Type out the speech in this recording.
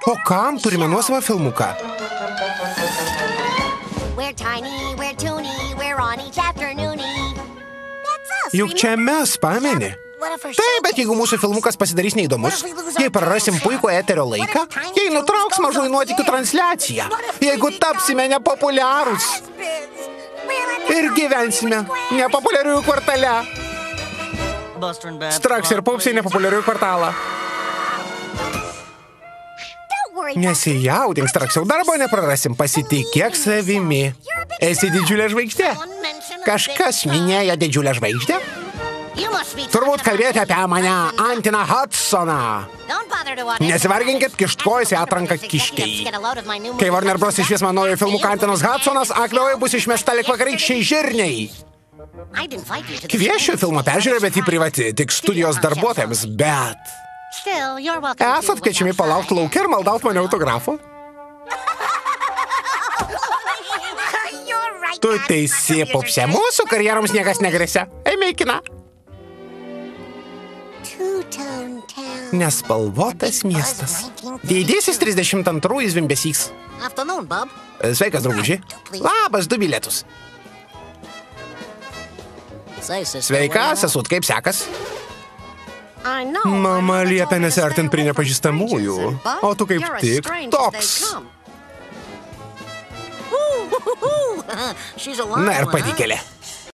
O kam turime nuosavą filmuką? Juk čia mes, pameni? Taip, bet jeigu mūsų filmukas pasidarys neįdomus, jei prarasim puikų eterio laiką, jei nutrauks mažųjų nuotykių transliaciją, jeigu tapsime nepopuliarūs ir gyvensime nepopuliariųjų kvartale. Straks ir Pupsiai nepopuliariųjų kvartalą. Nesijaudink, Straks, jau darbo neprarasim, pasitikėk savimi. Esi didžiulė žvaigždė. Kažkas minėjo didžiulę žvaigždę? Turbūt kalbėjote apie mane, Antiną Hudsoną. Nesivarginkit, kišt kojas į atranką kiškiai. Kai Warner Bros. Išvies man naujo filmuką Antinas Hudsonas, aklioji bus išmešta lik vakarykščiai žirniai. Kviešiu filmą peržiūrę, bet į privati, tik studijos darbuotojams, bet... Esat kviečiami palaukti laukia ir maldaut mane autografo? Tu teisi, Pupse, mūsų karjeroms niekas negrėsia. Eime į kiną. Nespalvotas miestas. Didysis 32 zvimbesys. Sveikas, drauguži. Labas, 2 bilietus. Sveika, sesut, kaip sekas? Mama liepia nesiartint prie nepažįstamųjų, o tu kaip tik toks. Na ir padykėlė.